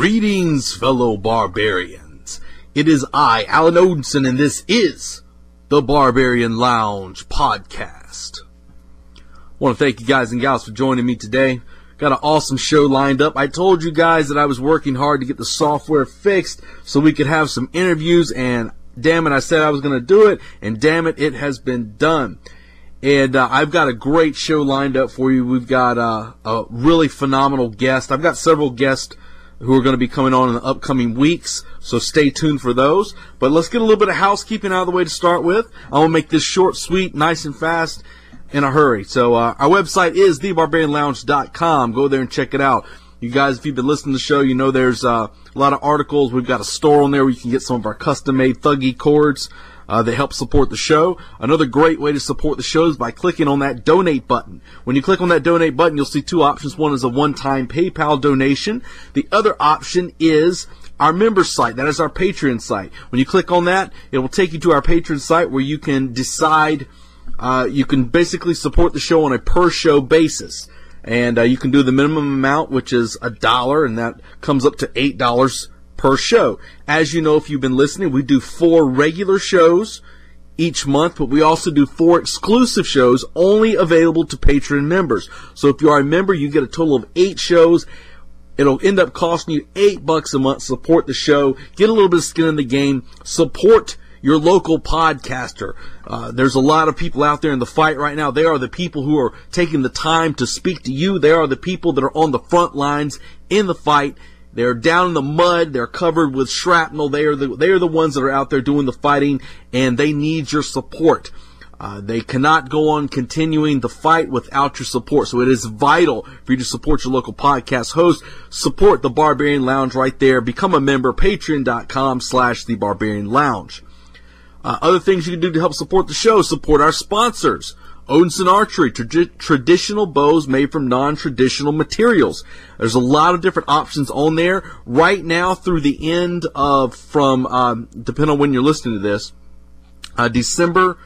Greetings, fellow barbarians. It is I, Alan Odinson, and this is the Barbarian Lounge podcast. I want to thank you guys and gals for joining me today. Got an awesome show lined up. I told you guys that I was working hard to get the software fixed so we could have some interviews, and damn it, I said I was going to do it, and damn it, it has been done. And I've got a great show lined up for you. We've got a really phenomenal guest. I've got several guests who are going to be coming on in the upcoming weeks, so stay tuned for those. But let's get a little bit of housekeeping out of the way to start with. I want to make this short, sweet, nice and fast in a hurry. So our website is thebarbarianlounge.com. Go there and check it out. You guys, if you've been listening to the show, you know there's a lot of articles. We've got a store on there where you can get some of our custom-made Thuggy cords that help support the show. Another great way to support the show is by clicking on that donate button. When you click on that donate button, you'll see two options. One is a one-time PayPal donation. The other option is our member site. That is our Patreon site. When you click on that, it will take you to our Patreon site where you can decide, you can basically support the show on a per-show basis. And you can do the minimum amount, which is $1, and that comes up to $8 per show. As you know, if you've been listening, we do 4 regular shows each month, but we also do 4 exclusive shows only available to Patreon members. So if you are a member, you get a total of 8 shows. It'll end up costing you $8 a month. Support the show. Get a little bit of skin in the game. Support your local podcaster. There's a lot of people out there in the fight right now. They are the people who are taking the time to speak to you. They are the people that are on the front lines in the fight. They're down in the mud. They're covered with shrapnel. They are the ones that are out there doing the fighting, and they need your support. They cannot go on continuing the fight without your support. So it is vital for you to support your local podcast host. Support the Barbarian Lounge right there. Become a member. Patreon.com/The Barbarian Lounge. Other things you can do to help support the show: support our sponsors. Odinson Archery, traditional bows made from non-traditional materials. There's a lot of different options on there right now through the end of, depending on when you're listening to this, November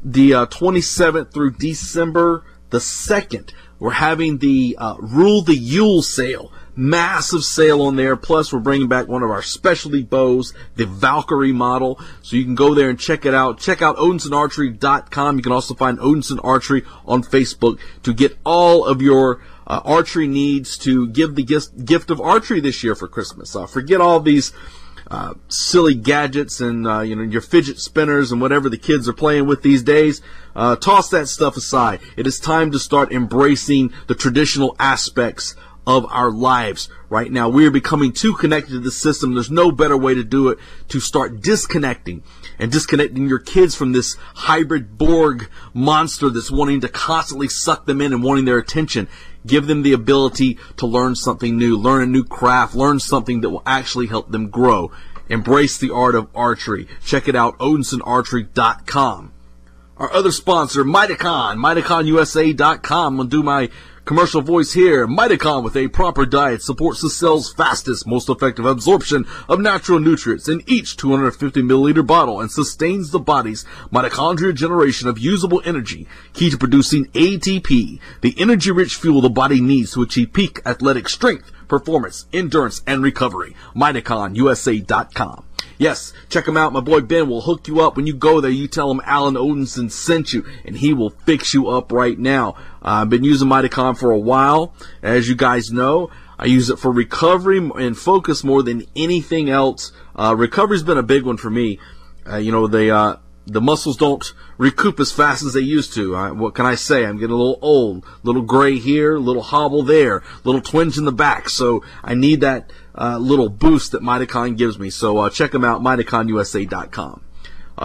the 27th through December the 2nd. We're having the Rule the Yule sale. Massive sale on there. Plus, we're bringing back one of our specialty bows, the Valkyrie model. So you can go there and check it out. Check out OdinsonArchery.com. You can also find Odinson Archery on Facebook to get all of your archery needs to give the gift of archery this year for Christmas. Forget all these silly gadgets and your fidget spinners and whatever the kids are playing with these days. Toss that stuff aside. It is time to start embracing the traditional aspects of our lives right now. We are becoming too connected to the system. There's no better way to do it to start disconnecting your kids from this hybrid Borg monster that's wanting to constantly suck them in and wanting their attention. Give them the ability to learn something new, learn a new craft, learn something that will actually help them grow. Embrace the art of archery. Check it out, OdinsonArchery.com. Our other sponsor, Mitacon, MitaconsUSA.com. I'm going to do my commercial voice here. Mitacon, with a proper diet, supports the cell's fastest, most effective absorption of natural nutrients in each 250 milliliter bottle and sustains the body's mitochondrial generation of usable energy, key to producing ATP, the energy-rich fuel the body needs to achieve peak athletic strength, performance, endurance, and recovery. MitaconsUSA.com. Yes, check him out. My boy Ben will hook you up. When you go there, you tell him Alan Odinson sent you, and he will fix you up right now. I've been using Mitacon for a while. As you guys know, I use it for recovery and focus more than anything else. Recovery's been a big one for me. The muscles don't recoup as fast as they used to. What can I say? I'm getting a little old, a little gray here, a little hobble there, a little twinge in the back. So I need that little boost that Mitacon gives me. So check them out, MitaconsUSA.com.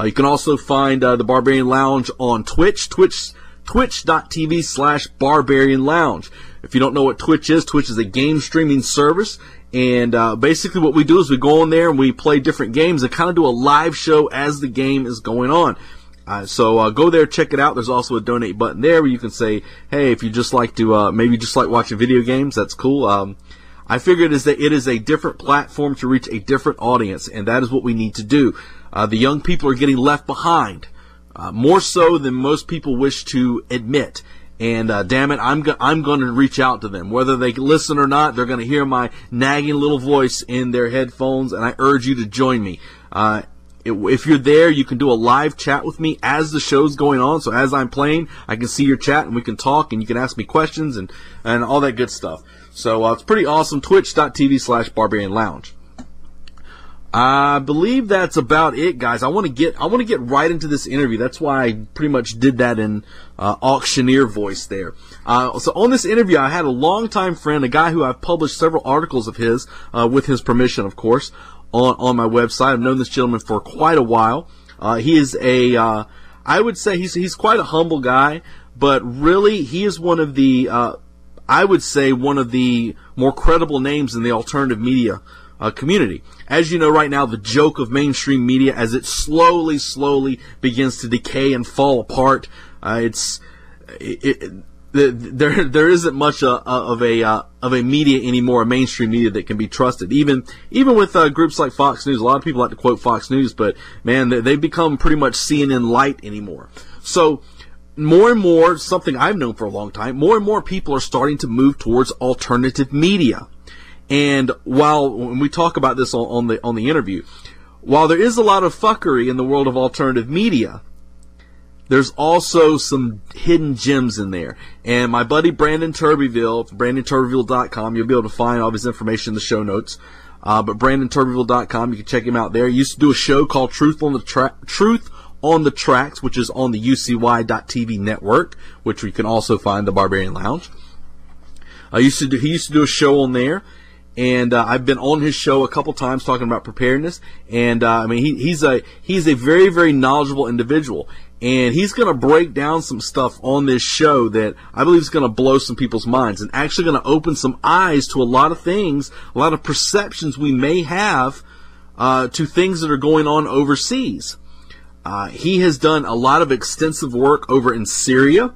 You can also find the Barbarian Lounge on Twitch, twitch.tv/Barbarian Lounge. If you don't know what Twitch is a game streaming service. And basically what we do is we go on there and we play different games and kind of do a live show as the game is going on. So go there, check it out. There's also a donate button there where you can say, hey, if you just like to, maybe you just like watching video games, that's cool. I figure it is a different platform to reach a different audience, and that is what we need to do. The young people are getting left behind, more so than most people wish to admit. And damn it, I'm going to reach out to them. Whether they listen or not, they're going to hear my nagging little voice in their headphones, and I urge you to join me. If you're there, you can do a live chat with me as the show's going on. So as I'm playing, I can see your chat, and we can talk, and you can ask me questions and all that good stuff. So it's pretty awesome. Twitch.tv/Barbarian Lounge. I believe that's about it, guys. I want to get right into this interview. That's why I pretty much did that in auctioneer voice there. So on this interview, I had a longtime friend, a guy who I've published several articles of his, with his permission, of course, on my website. I've known this gentleman for quite a while. He is I would say he's quite a humble guy, but really he is one of the, I would say one of the more credible names in the alternative media community. As you know, right now, the joke of mainstream media, as it slowly begins to decay and fall apart, there isn't much of a media anymore, a mainstream media that can be trusted. Even with groups like Fox News, a lot of people like to quote Fox News, but man, they've become pretty much CNN light anymore. So more and more, something I've known for a long time, more and more people are starting to move towards alternative media. And when we talk about this on the interview, while there is a lot of fuckery in the world of alternative media, there's also some hidden gems in there. And my buddy Brandon Turbeville, BrandonTurbeville.com, you'll be able to find all of his information in the show notes. But BrandonTurbeville.com, you can check him out there. He used to do a show called Truth on the Tracks, which is on the UCY.TV network, which we can also find the Barbarian Lounge. He used to do a show on there. And I've been on his show a couple times talking about preparedness, and I mean he's a very, very knowledgeable individual, and he's going to break down some stuff on this show that I believe is going to blow some people's minds and actually going to open some eyes to a lot of things, a lot of perceptions we may have to things that are going on overseas. He has done a lot of extensive work over in Syria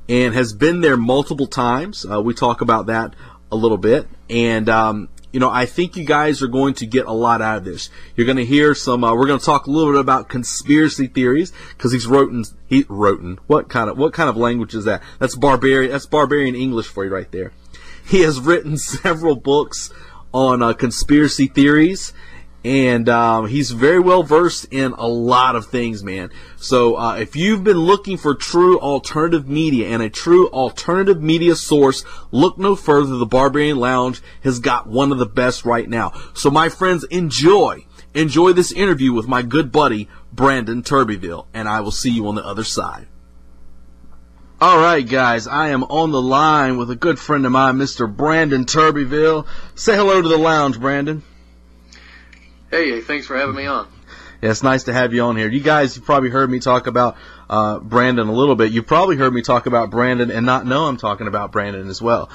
and has been there multiple times. We talk about that a little bit, and I think you guys are going to get a lot out of this. You're going to hear some. We're going to talk a little bit about conspiracy theories because he's written. What kind of language is that? That's barbarian. That's barbarian English for you right there. He has written several books on conspiracy theories, and he's very well versed in a lot of things, man. So if you've been looking for true alternative media and a true alternative media source, look no further. The Barbarian Lounge has got one of the best right now. So my friends, enjoy this interview with my good buddy Brandon Turbeville, and I will see you on the other side. All right, guys, I am on the line with a good friend of mine, Mr. Brandon Turbeville. Say hello to the lounge, Brandon. Hey, thanks for having me on. Yeah, it's nice to have you on here. You guys, you probably heard me talk about Brandon a little bit. You probably heard me talk about Brandon and not know I'm talking about Brandon as well.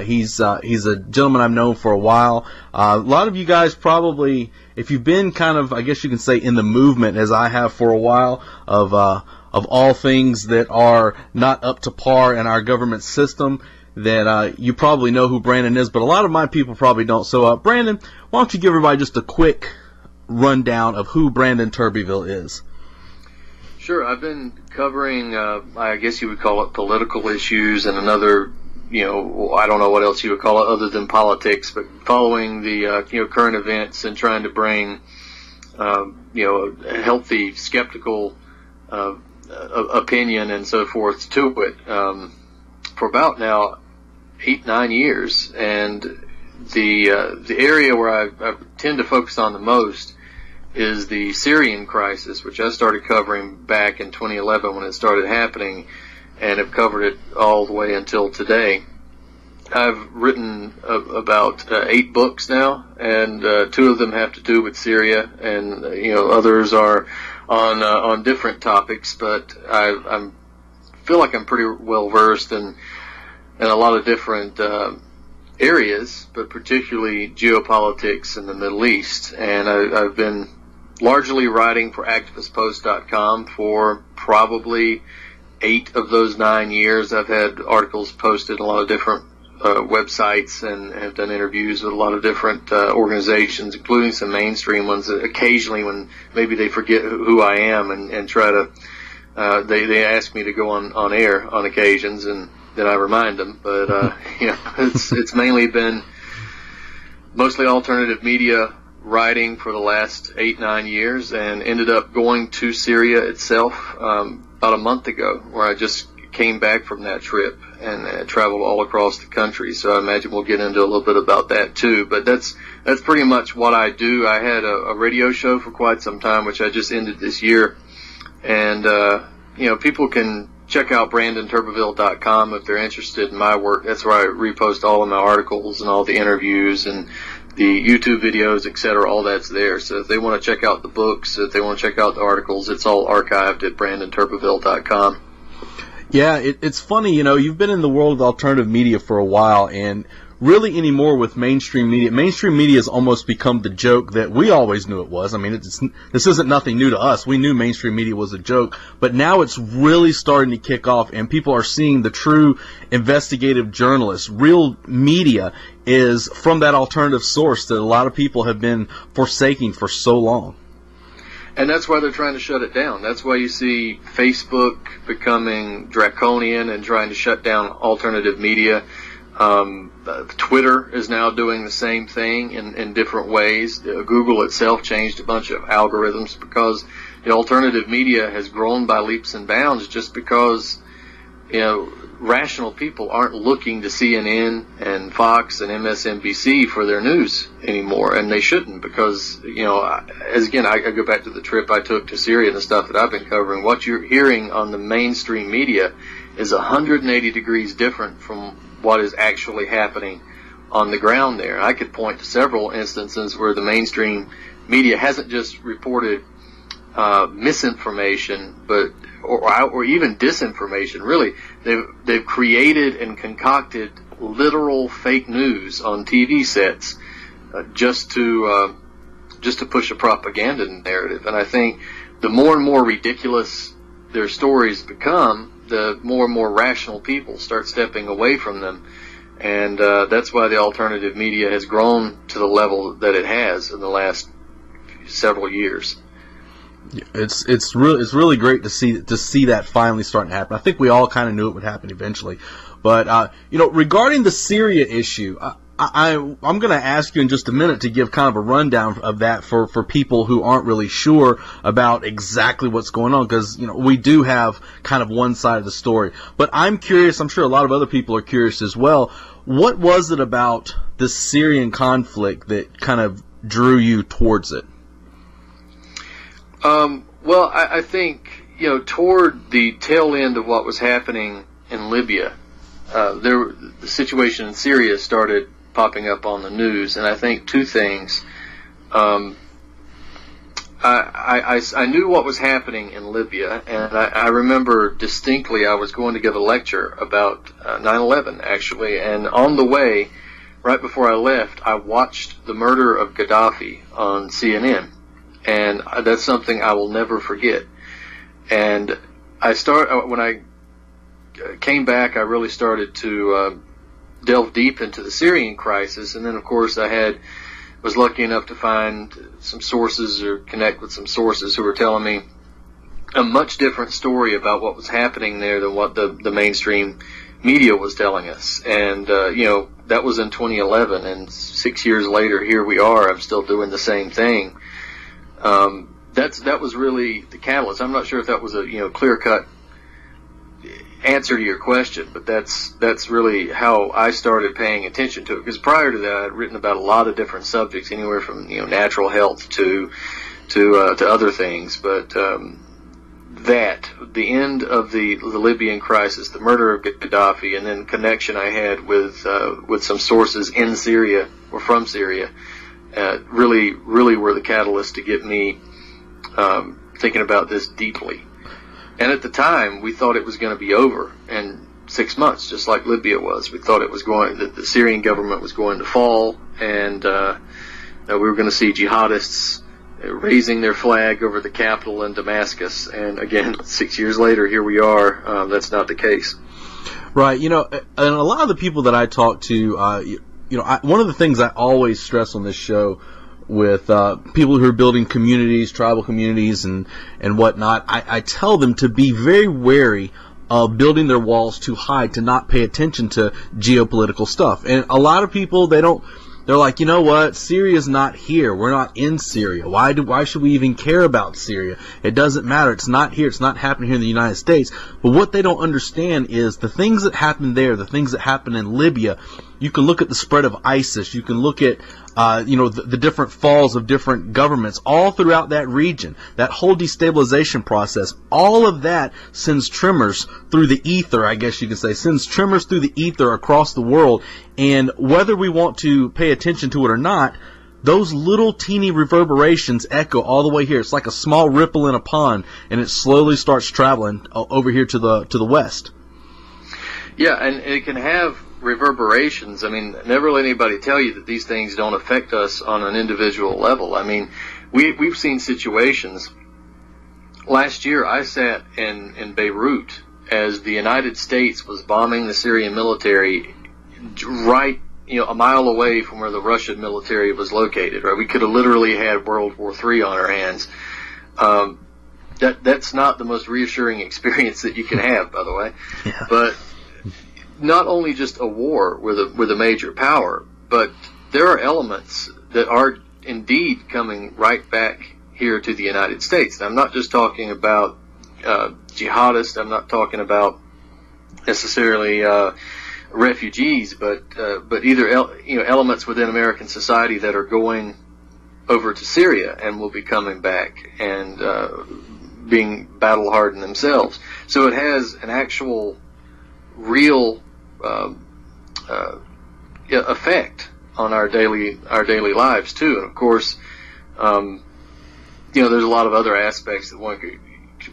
He's a gentleman I've known for a while. A lot of you guys probably, if you've been kind of, I guess you can say, in the movement as I have for a while of all things that are not up to par in our government system, that you probably know who Brandon is, but a lot of my people probably don't. So, Brandon, why don't you give everybody just a quick rundown of who Brandon Turbeville is? Sure. I've been covering, I guess you would call it political issues and another, I don't know what else you would call it other than politics, but following the, current events and trying to bring, a healthy, skeptical opinion and so forth to it for about now 8-9 years. And the area where I tend to focus on the most is the Syrian crisis, which I started covering back in 2011 when it started happening, and have covered it all the way until today. I've written about 8 books now, and 2 of them have to do with Syria, and others are on different topics. But I feel like I'm pretty well versed in a lot of different areas, but particularly geopolitics in the Middle East. And I've been largely writing for activistpost.com for probably 8 of those 9 years. I've had articles posted on a lot of different websites and have done interviews with a lot of different organizations, including some mainstream ones, occasionally when maybe they forget who I am and try to They ask me to go on air on occasions, and then I remind them. But it's mainly been mostly alternative media writing for the last 8-9 years, and ended up going to Syria itself about a month ago, where I just came back from that trip and traveled all across the country. So I imagine we'll get into a little bit about that too. But that's pretty much what I do. I had a radio show for quite some time, which I just ended this year. And, people can check out BrandonTurbeville.com if they're interested in my work. That's where I repost all of my articles and all the interviews and the YouTube videos, etc. All that's there. So if they want to check out the books, if they want to check out the articles, it's all archived at BrandonTurbeville.com. Yeah, it's funny, you've been in the world of alternative media for a while, and really anymore with mainstream media has almost become the joke that we always knew it was. I mean, this isn't nothing new to us. We knew mainstream media was a joke, but now it's really starting to kick off, and people are seeing the true investigative journalists. Real media is from that alternative source that a lot of people have been forsaking for so long. And that's why they're trying to shut it down. That's why you see Facebook becoming draconian and trying to shut down alternative media. Twitter is now doing the same thing in different ways. Google itself changed a bunch of algorithms because the alternative media has grown by leaps and bounds just because, rational people aren't looking to CNN and Fox and MSNBC for their news anymore, and they shouldn't because, I go back to the trip I took to Syria and the stuff that I've been covering. What you're hearing on the mainstream media is 180 degrees different from what is actually happening on the ground there. I could point to several instances where the mainstream media hasn't just reported misinformation, or even disinformation. Really, they've created and concocted literal fake news on TV sets just to push a propaganda narrative. And I think the more and more ridiculous their stories become, the more and more rational people start stepping away from them. And that's why the alternative media has grown to the level that it has in the last several years. It's really great to see that finally starting to happen. I think we all kind of knew it would happen eventually. But regarding the Syria issue, I'm going to ask you in just a minute to give kind of a rundown of that for people who aren't really sure about exactly what's going on, because we do have kind of one side of the story. But I'm curious, I'm sure a lot of other people are curious as well, what was it about the Syrian conflict that kind of drew you towards it? Well, I think, toward the tail end of what was happening in Libya, the situation in Syria started popping up on the news, and I think two things. I knew what was happening in Libya, and I remember distinctly I was going to give a lecture about 9/11, actually, and on the way, right before I left, I watched the murder of Gaddafi on CNN. And that's something I will never forget. And when I came back, I really started to delve deep into the Syrian crisis. And then, of course, was lucky enough to find some sources or connect with some sources who were telling me a much different story about what was happening there than what the mainstream media was telling us. And, that was in 2011. And 6 years later, here we are. I'm still doing the same thing. That was really the catalyst. I'm not sure if that was a clear-cut answer to your question, but that's really how I started paying attention to it. Because prior to that, I'd written about a lot of different subjects, anywhere from natural health to other things. But the end of the Libyan crisis, the murder of Gaddafi, and then connection I had with some sources in Syria or from Syria. Really were the catalyst to get me thinking about this deeply. And at the time, we thought it was going to be over in 6 months, just like Libya was. We thought that the Syrian government was going to fall, and we were going to see jihadists raising their flag over the capital in Damascus. And again, 6 years later, here we are. That's not the case. Right. And a lot of the people that I talk to, one of the things I always stress on this show people who are building communities, tribal communities, and whatnot, I tell them to be very wary of building their walls too high, to not pay attention to geopolitical stuff. And a lot of people, they're like, you know what? Syria's not here. We're not in Syria. Why should we even care about Syria? It doesn't matter. It's not here. It's not happening here in the United States. But what they don't understand is the things that happen there, the things that happen in Libya. You can look at the spread of ISIS. You can look at, the different falls of different governments all throughout that region. That whole destabilization process, all of that sends tremors through the ether, I guess you could say, sends tremors through the ether across the world. And whether we want to pay attention to it or not, those little teeny reverberations echo all the way here. It's like a small ripple in a pond, and it slowly starts traveling over here to the west. Yeah, and it can have reverberations. I mean, never let anybody tell you that these things don't affect us on an individual level. I mean, we've seen situations. Last year, I sat in Beirut as the United States was bombing the Syrian military right, a mile away from where the Russian military was located. Right, we could have literally had World War III on our hands. That's not the most reassuring experience that you can have, by the way. Yeah. But not only just a war with a major power, but there are elements that are indeed coming right back here to the United States. And I'm not just talking about jihadists. I'm not talking about necessarily refugees, but either elements within American society that are going over to Syria and will be coming back and being battle hardened themselves. So it has an actual real effect on our daily lives too. And of course, there's a lot of other aspects that one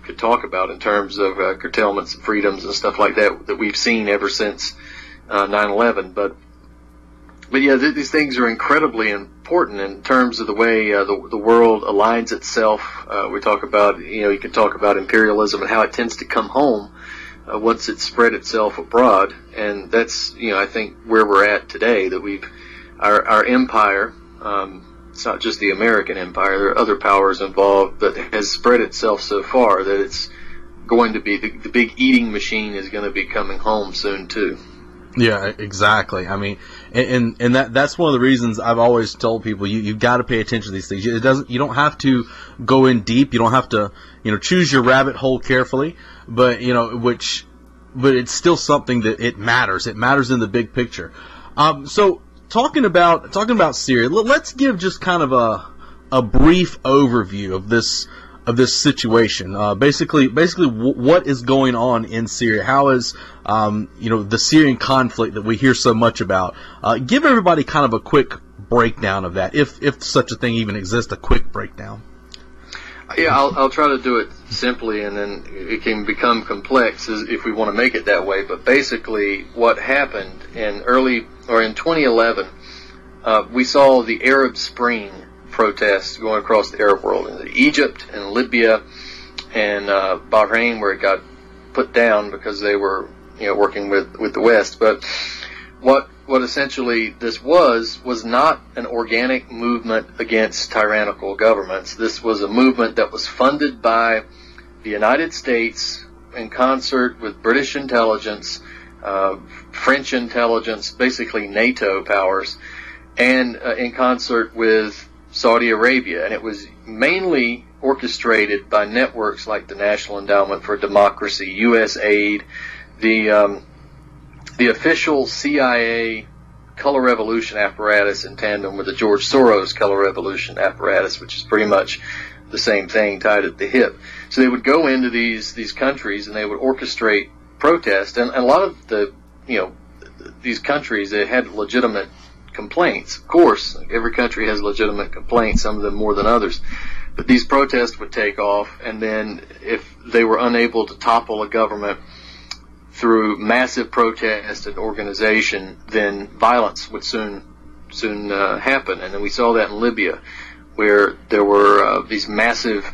could talk about in terms of curtailments and freedoms and stuff like that we've seen ever since 9/11. But yeah, these things are incredibly important in terms of the way the world aligns itself. We talk about, you can talk about imperialism and how it tends to come home once it's spread itself abroad, and that's I think where we're at today. That our empire, it's not just the American empire. There are other powers involved, but it has spread itself so far that it's going to be the big eating machine is going to be coming home soon too. Yeah, exactly. I mean, and that's one of the reasons I've always told people you've got to pay attention to these things. You don't have to go in deep. You don't have to choose your rabbit hole carefully, but but it's still something that it matters. It matters in the big picture. So talking about Syria, let's give just kind of a brief overview of this situation. Basically, what is going on in Syria? How is the Syrian conflict that we hear so much about? Give everybody kind of a quick breakdown of that, if such a thing even exists. A quick breakdown. Yeah, I'll try to do it simply, and then it can become complex if we want to make it that way. But basically, what happened in 2011, we saw the Arab Spring protests going across the Arab world in Egypt and Libya and Bahrain, where it got put down because they were working with the West. But what essentially this was not an organic movement against tyrannical governments. This was a movement that was funded by the United States in concert with British intelligence, French intelligence, basically NATO powers, and in concert with Saudi Arabia. And it was mainly orchestrated by networks like the National Endowment for Democracy, USAID, the official CIA color revolution apparatus in tandem with the George Soros color revolution apparatus, which is pretty much the same thing tied at the hip. So they would go into these countries and they would orchestrate protest, and a lot of these countries, they had legitimate complaints. Of course, every country has legitimate complaints, some of them more than others. But these protests would take off, and then if they were unable to topple a government through massive protest and organization, then violence would soon happen. And then we saw that in Libya, where there were these massive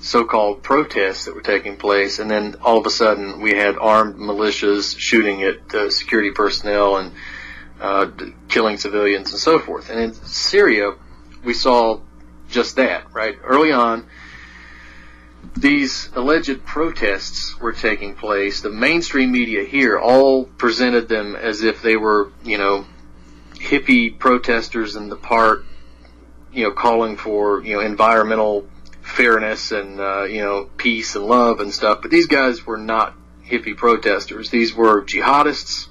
so-called protests that were taking place, and then all of a sudden we had armed militias shooting at security personnel and killing civilians and so forth. And in Syria, we saw just that, right? Early on, these alleged protests were taking place. The mainstream media here all presented them as if they were, hippie protesters in the park, calling for, environmental fairness and, peace and love and stuff. But these guys were not hippie protesters. These were jihadists.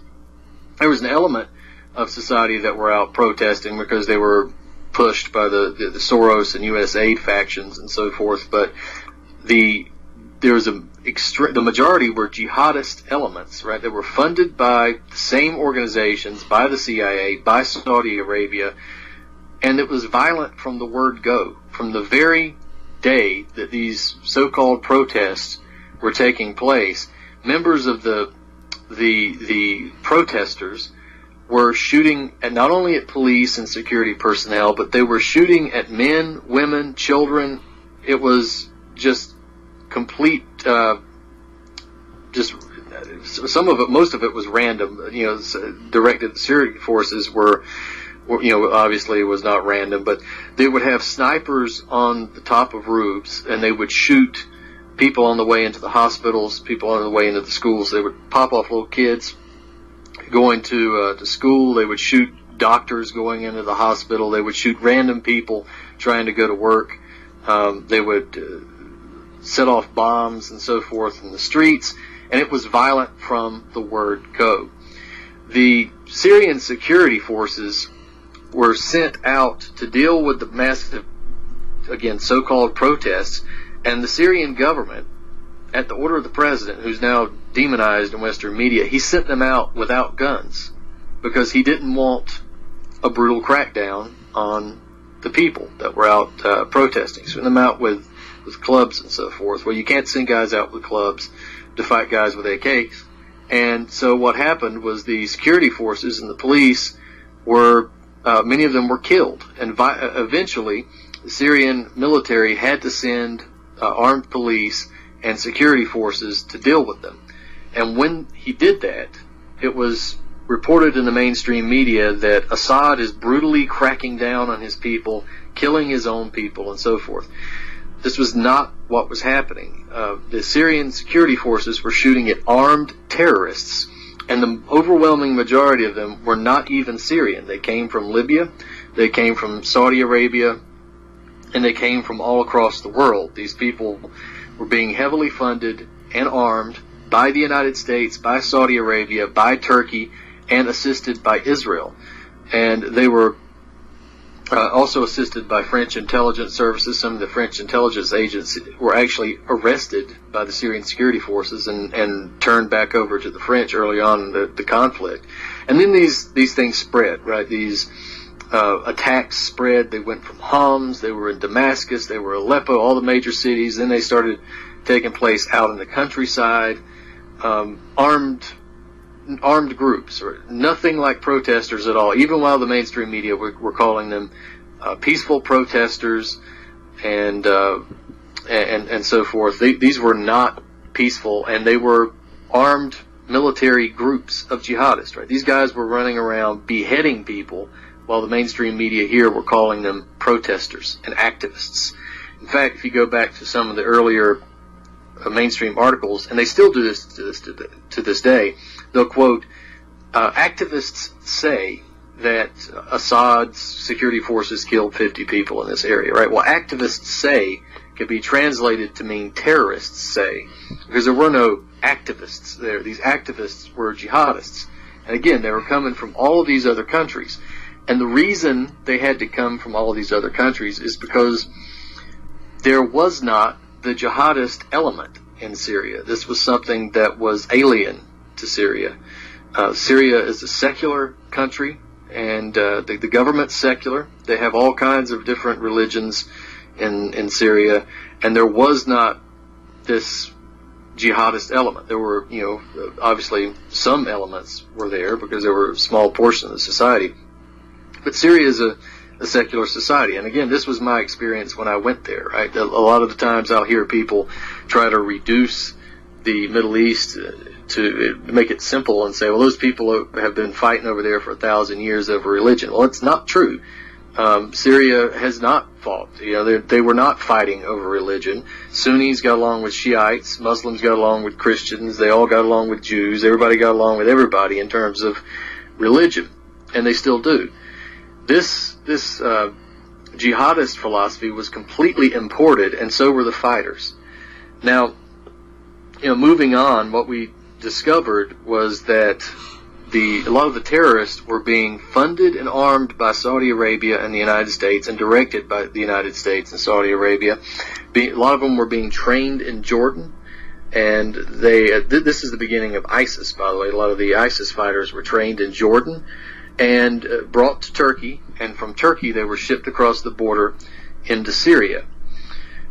There was an element of society that were out protesting because they were pushed by the Soros and USAID factions and so forth. But the majority were jihadist elements, right? They were funded by the same organizations, by the CIA, by Saudi Arabia, and it was violent from the word go. From the very day that these so-called protests were taking place, members of the protesters were shooting not only at police and security personnel, but they were shooting at men, women, children. It was just complete, some of it, most of it was random, directed at the Syrian forces were, obviously it was not random, but they would have snipers on the top of roofs, and they would shoot people on the way into the hospitals, people on the way into the schools. They would pop off little kids going to school. They would shoot doctors going into the hospital. They would shoot random people trying to go to work. They would set off bombs and so forth in the streets, and it was violent from the word go. The Syrian security forces were sent out to deal with the massive, again, so-called protests, and the Syrian government, at the order of the president, who's now demonized in Western media, he sent them out without guns because he didn't want a brutal crackdown on the people that were out protesting. Sent them out with clubs and so forth. Well, you can't send guys out with clubs to fight guys with AKs. And so what happened was the security forces and the police were, many of them were killed. And eventually, the Syrian military had to send armed police and security forces to deal with them. And when he did that, it was reported in the mainstream media that Assad is brutally cracking down on his people, killing his own people, and so forth. This was not what was happening. The Syrian security forces were shooting at armed terrorists, and the overwhelming majority of them were not even Syrian. They came from Libya, they came from Saudi Arabia, and they came from all across the world. These people were being heavily funded and armed by the United States, by Saudi Arabia, by Turkey, and assisted by Israel. And they were also assisted by French intelligence services. Some of the French intelligence agents were actually arrested by the Syrian security forces and turned back over to the French early on in the conflict. And then these things spread, right? These attacks spread. They went from Homs, they were in Damascus, they were Aleppo, all the major cities. Then they started taking place out in the countryside. Armed groups, or nothing like protesters at all, even while the mainstream media were calling them peaceful protesters and so forth. These were not peaceful, and they were armed military groups of jihadists, right? These guys were running around beheading people, while the mainstream media here were calling them protesters and activists. In fact, if you go back to some of the earlier mainstream articles, and they still do this to this day, they'll quote, activists say that Assad's security forces killed 50 people in this area, right? Well, activists say could be translated to mean terrorists say, because there were no activists there. These activists were jihadists. And again, they were coming from all of these other countries. And the reason they had to come from all of these other countries is because there was not the jihadist element in Syria. This was something that was alien to Syria. Syria is a secular country, and the government's secular. They have all kinds of different religions in Syria, and there was not this jihadist element. There were, obviously some elements were there because there were a small portion of the society. But Syria is a secular society. And again, this was my experience when I went there, right? A lot of the times I'll hear people try to reduce the Middle East to make it simple and say, well, those people have been fighting over there for 1,000 years over religion. Well, it's not true. Syria has not fought. They were not fighting over religion. Sunnis got along with Shiites. Muslims got along with Christians. They all got along with Jews. Everybody got along with everybody in terms of religion, and they still do. This jihadist philosophy was completely imported, and so were the fighters. Now, moving on, what we discovered was that a lot of the terrorists were being funded and armed by Saudi Arabia and the United States, and directed by the United States and Saudi Arabia. A lot of them were being trained in Jordan, and this is the beginning of ISIS, by the way. A lot of the ISIS fighters were trained in Jordan and brought to Turkey, and from Turkey they were shipped across the border into Syria.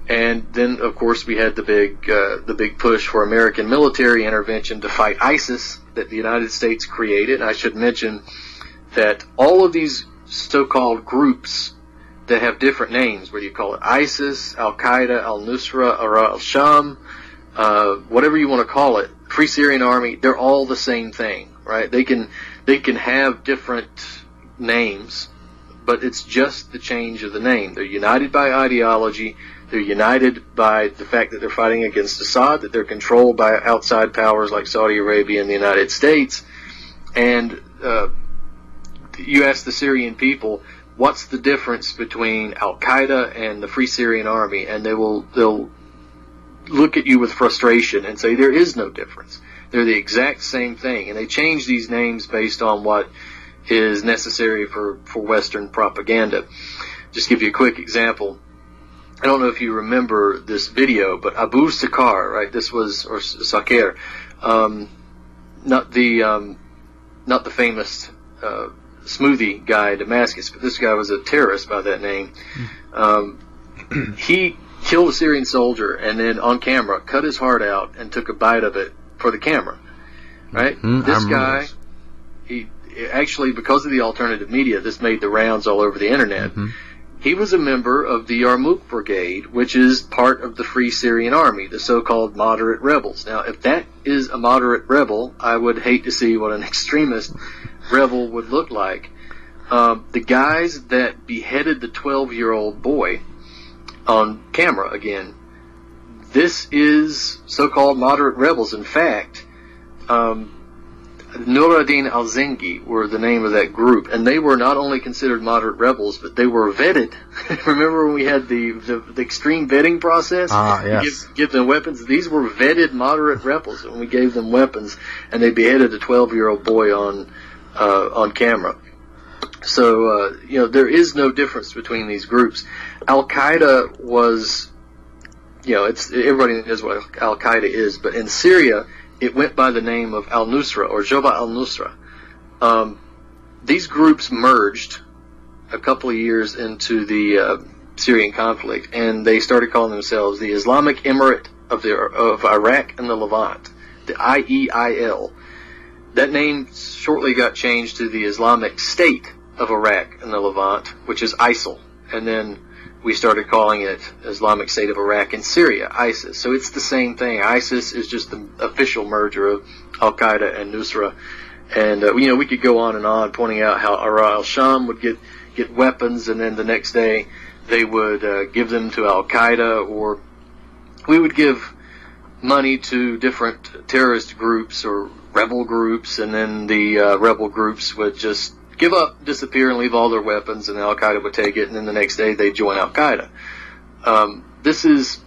And then, of course, we had the big push for American military intervention to fight ISIS that the United States created. And I should mention that all of these so-called groups that have different names, whether you call it ISIS, Al-Qaeda, Al-Nusra, or Al-Sham, whatever you want to call it, Free Syrian Army, they're all the same thing, right? They can have different names, but it's just the change of the name. They're united by ideology. They're united by the fact that they're fighting against Assad, that they're controlled by outside powers like Saudi Arabia and the United States. And you ask the Syrian people, what's the difference between Al-Qaeda and the Free Syrian Army? And they'll look at you with frustration and say there is no difference. They're the exact same thing. And they change these names based on what is necessary for Western propaganda. Just give you a quick example. I don't know if you remember this video, but Abu Sakar, right? This was, or Sakir, not the famous smoothie guy in Damascus, but this guy was a terrorist by that name. He killed a Syrian soldier and then on camera cut his heart out and took a bite of it for the camera, right? This guy, he actually, because of the alternative media, this made the rounds all over the internet. He was a member of the Yarmouk Brigade, which is part of the Free Syrian Army, the so-called moderate rebels. Now, if that is a moderate rebel, I would hate to see what an extremist rebel would look like. The guys that beheaded the 12-year-old boy on camera, again, this is so-called moderate rebels. In fact, Nuruddin al-Zengi were the name of that group, and they were not only considered moderate rebels, but they were vetted. Remember when we had the extreme vetting process? Yes. Give them weapons. These were vetted moderate rebels, and we gave them weapons, and they beheaded a 12-year-old boy on camera. So there is no difference between these groups. Al-Qaeda was, everybody knows what Al-Qaeda is, but in Syria, it went by the name of Al-Nusra, or Jabhat al-Nusra. These groups merged a couple of years into the Syrian conflict, and they started calling themselves the Islamic Emirate of Iraq and the Levant, the IEIL. That name shortly got changed to the Islamic State of Iraq and the Levant, which is ISIL, and then we started calling it Islamic State of Iraq and Syria, ISIS. So it's the same thing. ISIS is just the official merger of Al-Qaeda and Nusra. And, we could go on and on pointing out how al-Sham would get weapons, and then the next day they would give them to Al-Qaeda, or we would give money to different terrorist groups or rebel groups, and then the rebel groups would just give up, disappear, and leave all their weapons, and Al-Qaeda would take it, and then the next day they'd join Al-Qaeda. This is,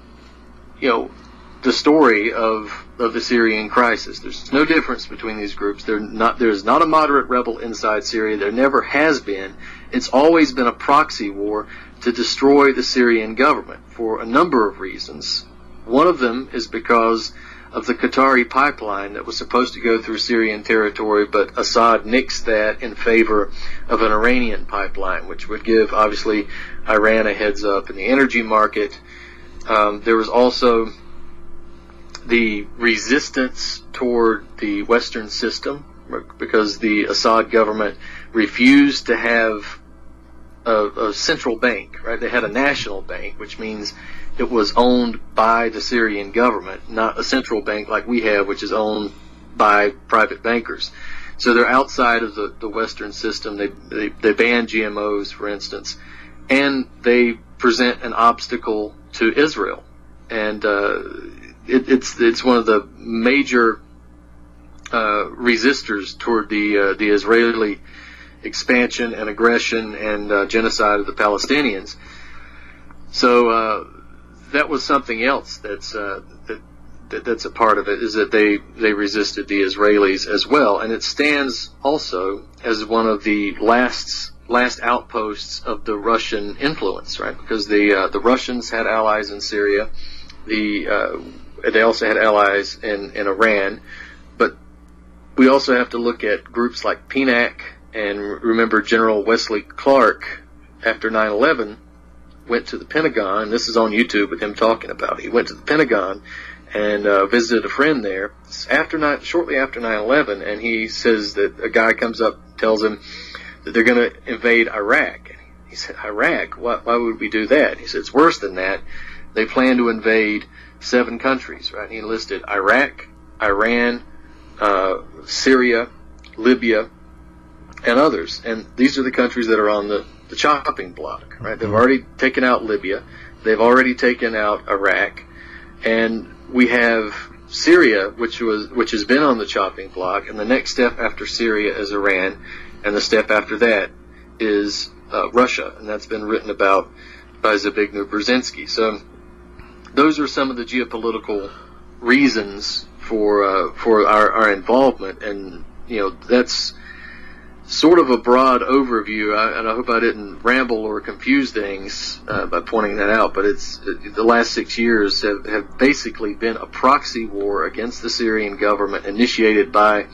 the story of the Syrian crisis. There's no difference between these groups. There's not a moderate rebel inside Syria. There never has been. It's always been a proxy war to destroy the Syrian government for a number of reasons. One of them is because of the Qatari pipeline that was supposed to go through Syrian territory, but Assad nixed that in favor of an Iranian pipeline, which would give, obviously, Iran a heads up in the energy market. There was also the resistance toward the Western system, because the Assad government refused to have a central bank, right? They had a national bank, which means it was owned by the Syrian government, not a central bank like we have, which is owned by private bankers. So they're outside of the Western system. They ban GMOs, for instance, and they present an obstacle to Israel. And it's one of the major resistors toward the Israeli expansion and aggression and genocide of the Palestinians. So that was something else that's a part of it, is that they resisted the Israelis as well, and it stands also as one of the last outposts of the Russian influence, right? Because the Russians had allies in Syria, they also had allies in Iran, but we also have to look at groups like PNAC, and remember General Wesley Clark after 9/11 went to the Pentagon, and this is on YouTube with him talking about it. He went to the Pentagon and visited a friend there shortly after 9/11, and he says that a guy comes up, tells him that they're going to invade Iraq. He said, Iraq? Why would we do that? He said, it's worse than that. They plan to invade 7 countries, right? He listed Iraq, Iran, Syria, Libya, and others. And these are the countries that are on the chopping block, right? They've already taken out Libya. They've already taken out Iraq. And we have Syria, which has been on the chopping block, and the next step after Syria is Iran, and the step after that is Russia, and that's been written about by Zbigniew Brzezinski. So those are some of the geopolitical reasons for our involvement, and that's sort of a broad overview, and I hope I didn't ramble or confuse things by pointing that out, but the last 6 years have basically been a proxy war against the Syrian government initiated by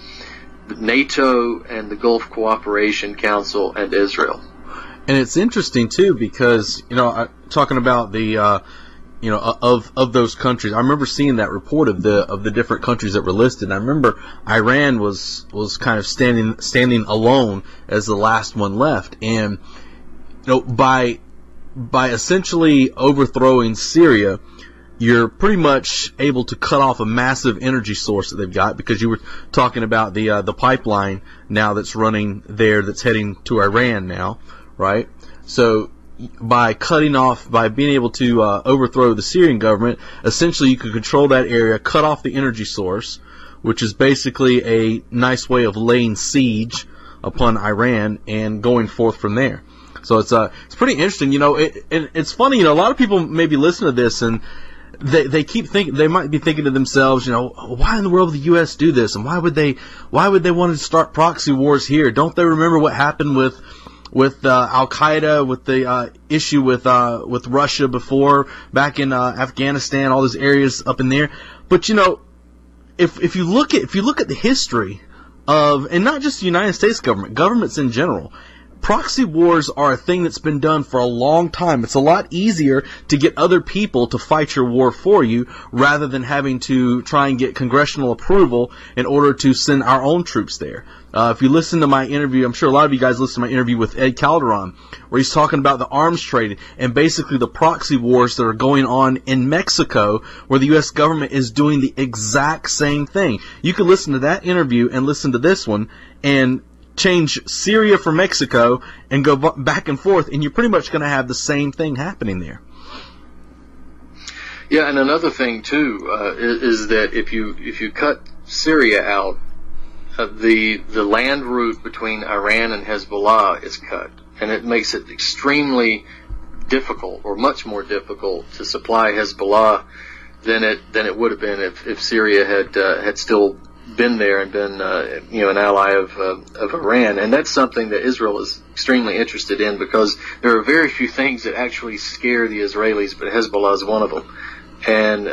NATO and the Gulf Cooperation Council and Israel. And it's interesting, too, because, talking about the of those countries. I remember seeing that report of the different countries that were listed. And I remember Iran was kind of standing alone as the last one left. And by essentially overthrowing Syria, you're pretty much able to cut off a massive energy source that they've got, because you were talking about the pipeline now that's running there that's heading to Iran now, right? So by being able to overthrow the Syrian government, essentially you could control that area, cut off the energy source, which is basically a nice way of laying siege upon Iran and going forth from there. So it's pretty interesting, it's funny, a lot of people maybe listen to this and they keep thinking, they might be thinking to themselves, why in the world would the U.S. do this, and why would they want to start proxy wars here? Don't they remember what happened with Al Qaeda, with the issue with Russia before, back in Afghanistan, all those areas up in there? But if you look at the history of, and not just the United States government, governments in general, proxy wars are a thing that's been done for a long time. It's a lot easier to get other people to fight your war for you rather than having to try and get congressional approval in order to send our own troops there. If you listen to my interview, I'm sure a lot of you guys listen to my interview with Ed Calderon, where he's talking about the arms trade and basically the proxy wars that are going on in Mexico, where the U.S. government is doing the exact same thing. You can listen to that interview and listen to this one and change Syria for Mexico and go back and forth, and you're pretty much going to have the same thing happening there. Yeah, and another thing too is that if you cut Syria out, the land route between Iran and Hezbollah is cut, and it makes it extremely difficult, or much more difficult, to supply Hezbollah than it would have been if Syria had still been there and been an ally of Iran. And that's something that Israel is extremely interested in, because there are very few things that actually scare the Israelis, but Hezbollah is one of them. And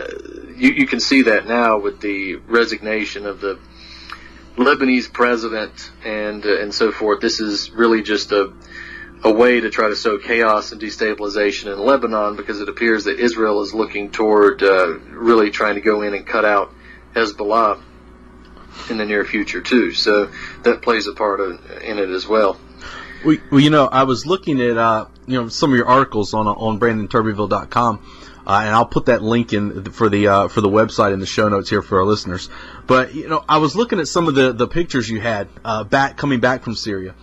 you can see that now with the resignation of the Lebanese president and so forth. This is really just a way to try to sow chaos and destabilization in Lebanon, because it appears that Israel is looking toward really trying to go in and cut out Hezbollah in the near future too. So that plays a part in it as well. Well, I was looking at some of your articles on BrandonTurbeville.com. And I'll put that link in for the website in the show notes here for our listeners. But I was looking at some of the pictures you had coming back from Syria,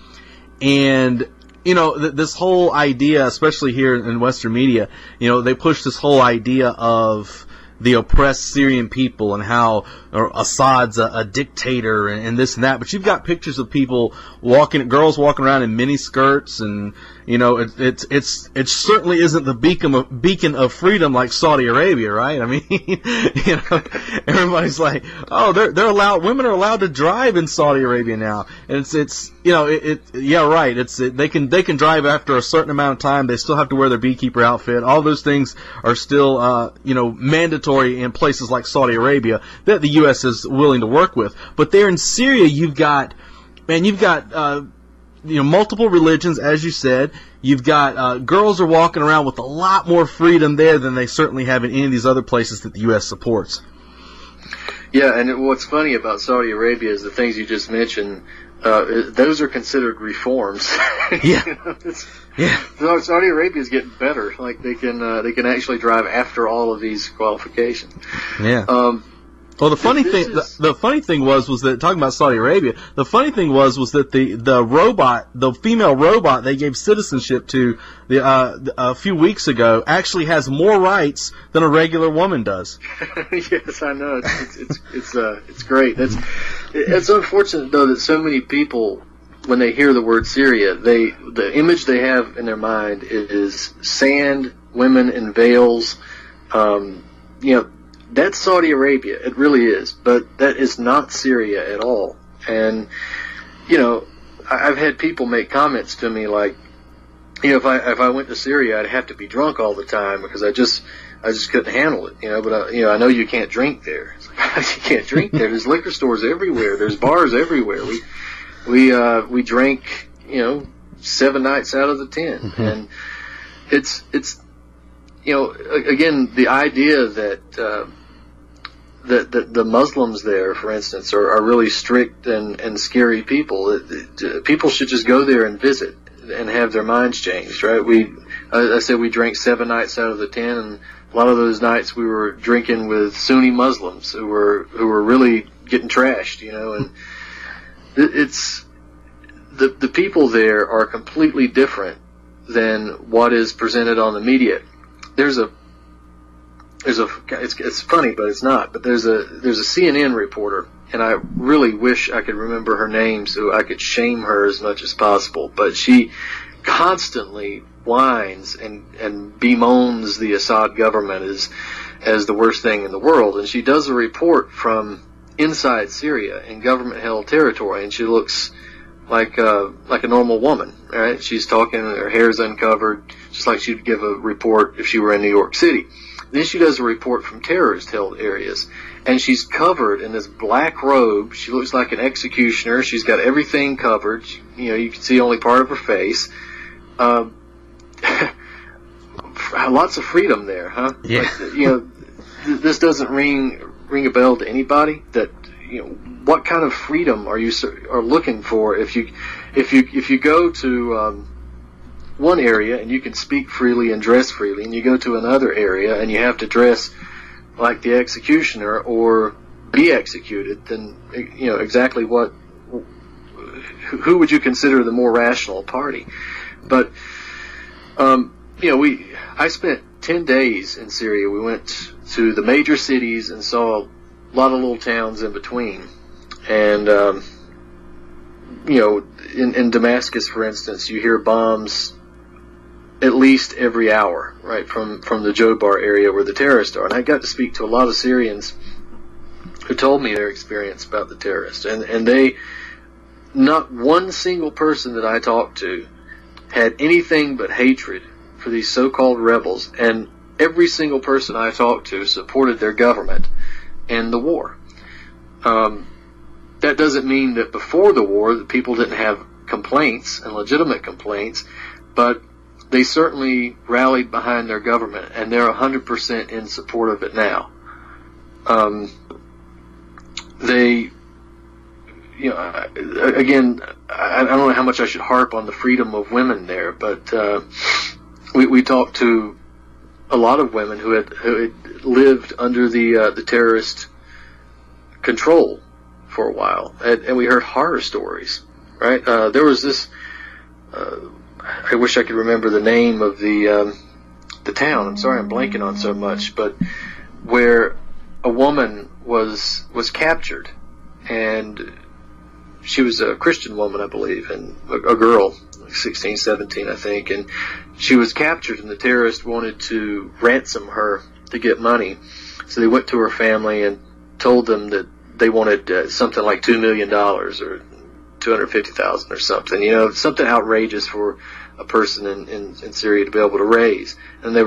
and this whole idea, especially here in Western media, they push this whole idea of the oppressed Syrian people and how Assad's a dictator and this and that. But you've got pictures of people girls walking around in mini skirts, and it certainly isn't the beacon of freedom like Saudi Arabia, right? I mean, everybody's like, oh, they're allowed, women are allowed to drive in Saudi Arabia now, and they can drive after a certain amount of time. They still have to wear their beekeeper outfit. All those things are still mandatory in places like Saudi Arabia that the U.S. is willing to work with. But there in Syria, you've got multiple religions, as you said. You've got girls are walking around with a lot more freedom there than they certainly have in any of these other places that the U.S. supports. Yeah, and what's funny about Saudi Arabia is the things you just mentioned. Those are considered reforms. Yeah. Saudi Arabia is getting better. Like they can actually drive after all of these qualifications. Yeah. Well, the funny thing was that, talking about Saudi Arabia, the funny thing was that the female robot they gave citizenship to a few weeks ago actually has more rights than a regular woman does. Yes, I know. It's great. It's unfortunate though that so many people, when they hear the word Syria, the image they have in their mind is sand, women in veils. That's Saudi Arabia. It really is. But that is not Syria at all. And, I've had people make comments to me like, if I went to Syria, I'd have to be drunk all the time because I just couldn't handle it, But, I know you can't drink there. It's like, you can't drink there. There's liquor stores everywhere. There's bars everywhere. We drank, 7 nights out of the 10. Mm-hmm. And it's again, the idea that the Muslims there, for instance, are really strict and scary people. People should just go there and visit and have their minds changed, right? I said we drank 7 nights out of the 10, and a lot of those nights we were drinking with Sunni Muslims who were really getting trashed, and it's the people there are completely different than what is presented on the media. It's funny, but it's not. But there's a CNN reporter, and I really wish I could remember her name so I could shame her as much as possible. But she constantly whines and bemoans the Assad government as the worst thing in the world. And she does a report from inside Syria in government-held territory, and she looks like a normal woman, right? She's talking, her hair's uncovered, just like she'd give a report if she were in New York City. Then she does a report from terrorist-held areas, and she's covered in this black robe. She looks like an executioner. She's got everything covered. You can see only part of her face. Lots of freedom there, huh? Yeah. This doesn't ring a bell to anybody. That what kind of freedom are you looking for if you go to one area and you can speak freely and dress freely, and you go to another area and you have to dress like the executioner or be executed, then exactly who would you consider the more rational party? But I spent 10 days in Syria. We went to the major cities and saw a lot of little towns in between, and in Damascus, for instance, you hear bombs at least every hour, right, from the Jobar area where the terrorists are. And I got to speak to a lot of Syrians who told me their experience about the terrorists. And they, not one single person that I talked to had anything but hatred for these so-called rebels. And every single person I talked to supported their government in the war. That doesn't mean that before the war that people didn't have complaints and legitimate complaints, but they certainly rallied behind their government, and they're 100% in support of it now. again, I don't know how much I should harp on the freedom of women there, but we talked to a lot of women who had lived under the terrorist control for a while, and we heard horror stories. Right? There was this. I wish I could remember the name of the town. I'm sorry, I'm blanking on so much, but where a woman was captured, and she was a Christian woman, I believe, and a girl, like 16, 17, I think, and she was captured, and the terrorists wanted to ransom her to get money. So they went to her family and told them that they wanted something like $2 million or $250,000 or something, something outrageous for a person in Syria to be able to raise. And they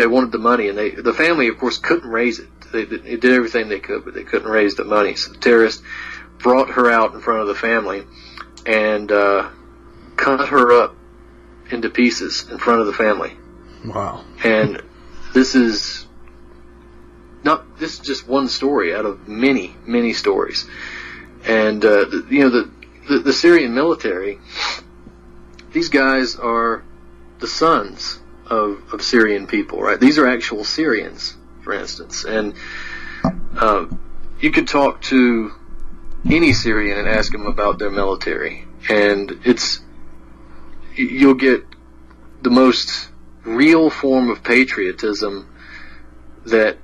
wanted the money, and the family, of course, couldn't raise it. They did everything they could, but they couldn't raise the money. So the terrorists brought her out in front of the family and cut her up into pieces in front of the family. Wow. And this is just one story out of many, many stories. And the Syrian military, these guys are the sons of Syrian people, right? These are actual Syrians, for instance. And you could talk to any Syrian and ask them about their military, and you'll get the most real form of patriotism that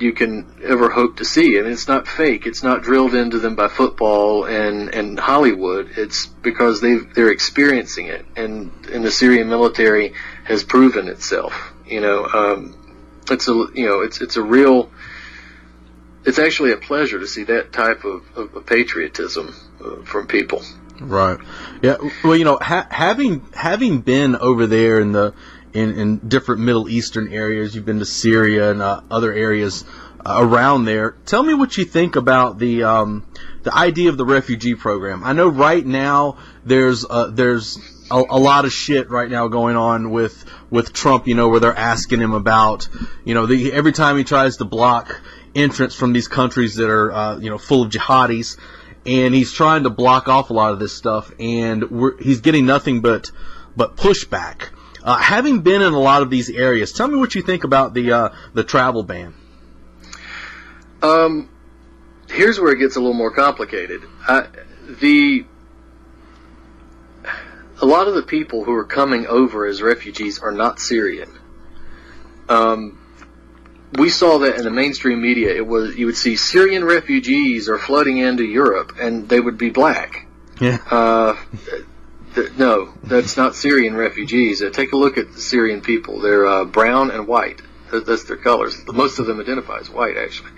you can ever hope to see. And it's not fake. It's not drilled into them by football and Hollywood. It's because they're experiencing it, and the Syrian military has proven itself. It's actually a pleasure to see that type of patriotism from people. Right. Yeah. Well, having been over there in different Middle Eastern areas, you've been to Syria and other areas around there. Tell me what you think about the idea of the refugee program. I know right now there's a lot of shit right now going on with Trump. Where they're asking him about every time he tries to block entrance from these countries that are full of jihadis, and he's trying to block off a lot of this stuff, and he's getting nothing but pushback. Having been in a lot of these areas, tell me what you think about the travel ban. Here's where it gets a little more complicated. A lot of the people who are coming over as refugees are not Syrian. We saw that in the mainstream media. You would see Syrian refugees are flooding into Europe, and they would be black. Yeah. No, that's not Syrian refugees. Take a look at the Syrian people. They're brown and white. That's their colors. Most of them identify as white, actually.